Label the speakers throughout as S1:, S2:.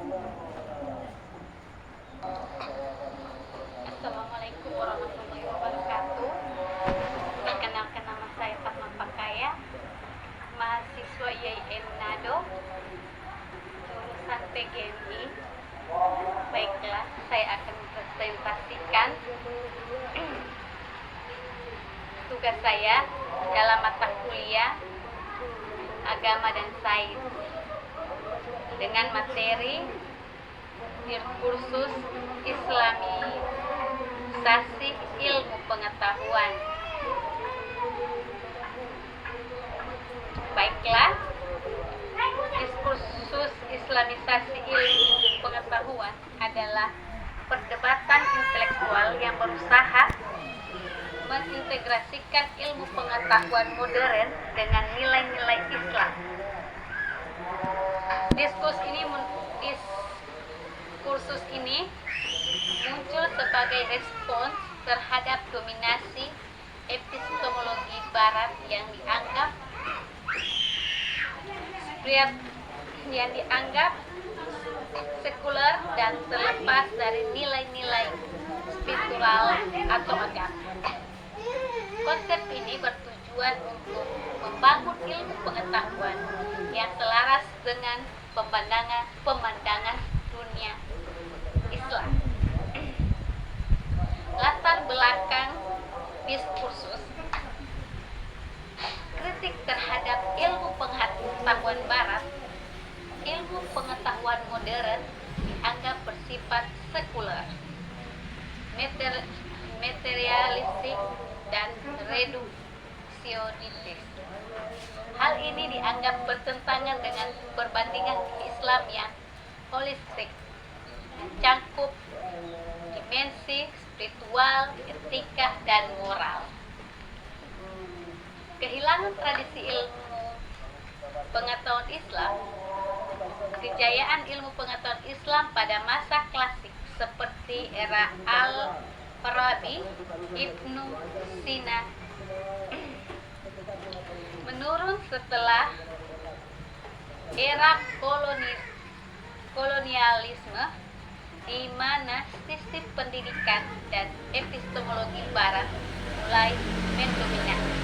S1: Assalamualaikum warahmatullahi wabarakatuh. Perkenalkan, nama saya Fatma Pakaya, mahasiswa IAIN Manado, jurusan PGMI. Baiklah, saya akan mempresentasikan tugas saya dalam mata kuliah Agama dan Sains dengan materi kursus Islamisasi ilmu pengetahuan. Baiklah, diskursus Islamisasi ilmu pengetahuan adalah perdebatan intelektual yang berusaha mengintegrasikan ilmu pengetahuan modern dengan nilai-nilai Islam. Diskursus ini muncul sebagai respons terhadap dominasi epistemologi Barat yang dianggap sekuler dan terlepas dari nilai-nilai spiritual atau agama. Konsep ini bertujuan untuk membangun ilmu pengetahuan yang selaras dengan pemandangan dunia Islam. Latar belakang diskursus kritik terhadap ilmu pengetahuan Barat. Ilmu pengetahuan modern dianggap bersifat sekuler, materialistik, dan reduksionistis. Hal ini dianggap bertentangan dengan perbandingan Islam yang holistik, mencakup dimensi spiritual, etika, dan moral. Kehilangan tradisi ilmu pengetahuan Islam. Kejayaan ilmu pengetahuan Islam pada masa klasik seperti era Al-Farabi, Ibnu Sina menurun setelah era kolonialisme, di mana sistem pendidikan dan epistemologi Barat mulai mendominasi.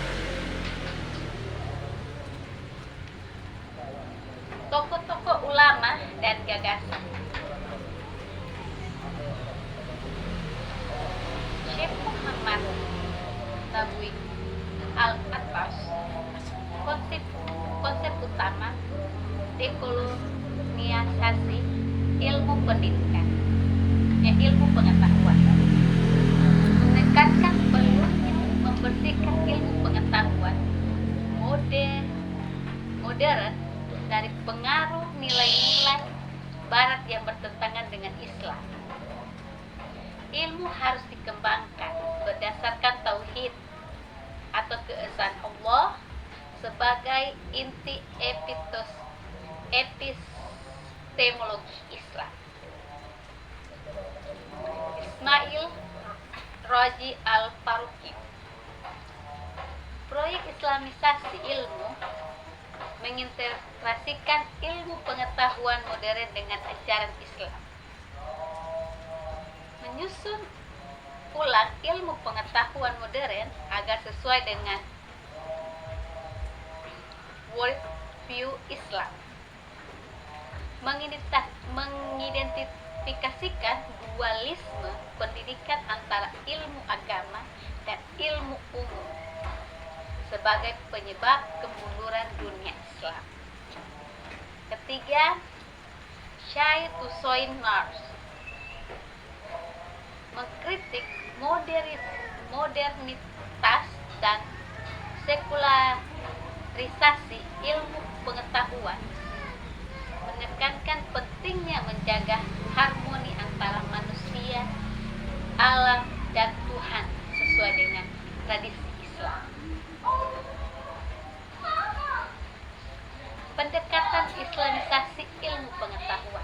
S1: Tokoh-tokoh ulama dan gagasan. Syekh Muhammad Tabwi Al-Attas, konsep utama dekolonialisasi ilmu pendidikan, ilmu pengetahuan, menekankan perlunya membersihkan ilmu pengetahuan modern dari pengaruh nilai-nilai Barat yang bertentangan dengan Islam. Ilmu harus dikembangkan berdasarkan tauhid atau keesaan Allah sebagai inti epistemologi Islam. Ismail Raji Al-Faruqi. Proyek Islamisasi ilmu mengintegrasikan ilmu pengetahuan modern dengan ajaran Islam. Menyusun ulang ilmu pengetahuan modern agar sesuai dengan worldview Islam. Mengidentifikasikan dualisme pendidikan antara ilmu agama dan ilmu umum sebagai penyebab kemunduran dunia Islam. Ketiga, Syai Tusoin Mars mengkritik modernitas dan sekularisasi ilmu pengetahuan, menekankan pentingnya menjaga harmoni antara manusia, alam, dan Tuhan sesuai dengan tradisi Islam. Pendekatan Islamisasi ilmu pengetahuan.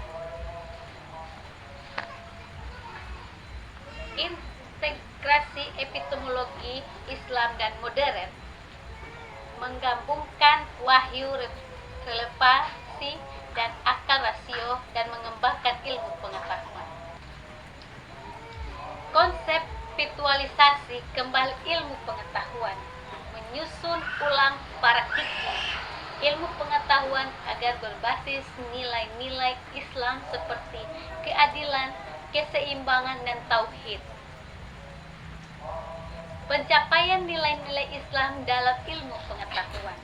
S1: Integrasi epistemologi Islam dan modern menggabungkan wahyu, relevasi, dan akal rasio dan mengembangkan mengkaji kembali ilmu pengetahuan, menyusun ulang paradigma ilmu pengetahuan agar berbasis nilai-nilai Islam seperti keadilan, keseimbangan, dan tauhid. Pencapaian nilai-nilai Islam dalam ilmu pengetahuan.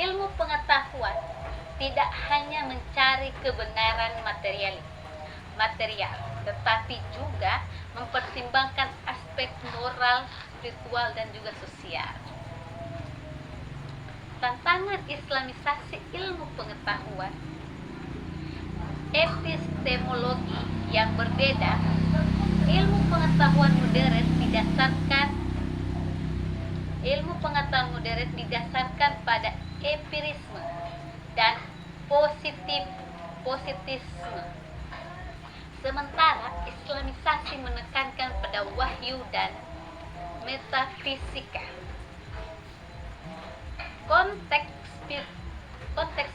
S1: Ilmu pengetahuan tidak hanya mencari kebenaran material, tetapi juga mempertimbangkan aspek moral, spiritual, dan juga sosial. Tantangan Islamisasi ilmu pengetahuan. Epistemologi yang berbeda. Ilmu pengetahuan modern didasarkan pada empirisme dan positisme. Sementara Islamisasi menekankan pada wahyu dan metafisika. Konteks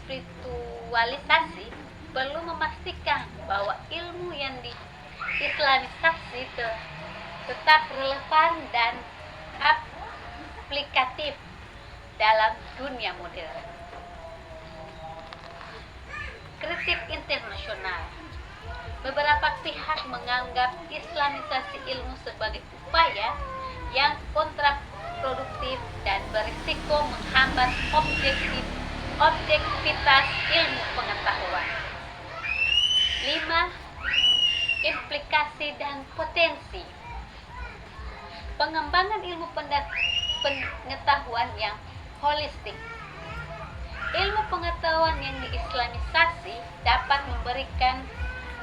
S1: spiritualisasi perlu memastikan bahwa ilmu yang diislamisasi tetap relevan dan aplikatif dalam dunia modern. Kritik internasional. Beberapa pihak menganggap Islamisasi ilmu sebagai upaya yang kontraproduktif dan berisiko menghambat objektivitas ilmu pengetahuan. 5. Implikasi dan potensi. Pengembangan ilmu pengetahuan yang holistik. Ilmu pengetahuan yang diislamisasi dapat memberikan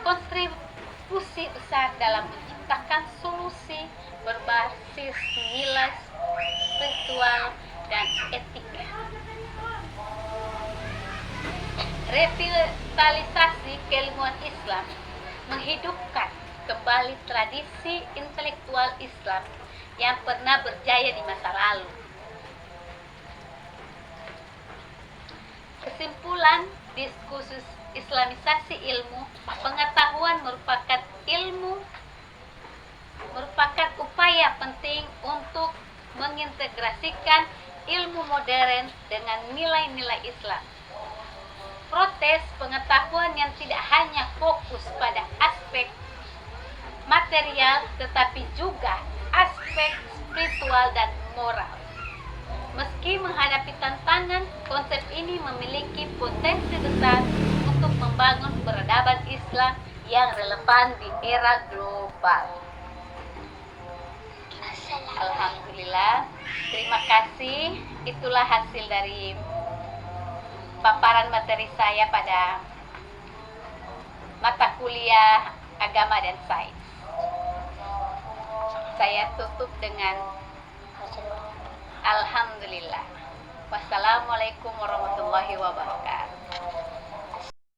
S1: kontribusi besar dalam menciptakan solusi berbasis nilai spiritual dan etika. Revitalisasi keilmuan Islam menghidupkan kembali tradisi intelektual Islam yang pernah berjaya di masa lalu. Kesimpulan diskursus Islamisasi ilmu pengetahuan merupakan upaya penting untuk mengintegrasikan ilmu modern dengan nilai-nilai Islam. Proses pengetahuan yang tidak hanya fokus pada aspek material tetapi juga aspek spiritual dan moral. Meski menghadapi tantangan, konsep ini memiliki potensi besar untuk membangun peradaban Islam yang relevan di era global. Alhamdulillah, terima kasih. Itulah hasil dari paparan materi saya pada mata kuliah agama dan sains. Saya tutup dengan alhamdulillah. Wassalamualaikum warahmatullahi wabarakatuh.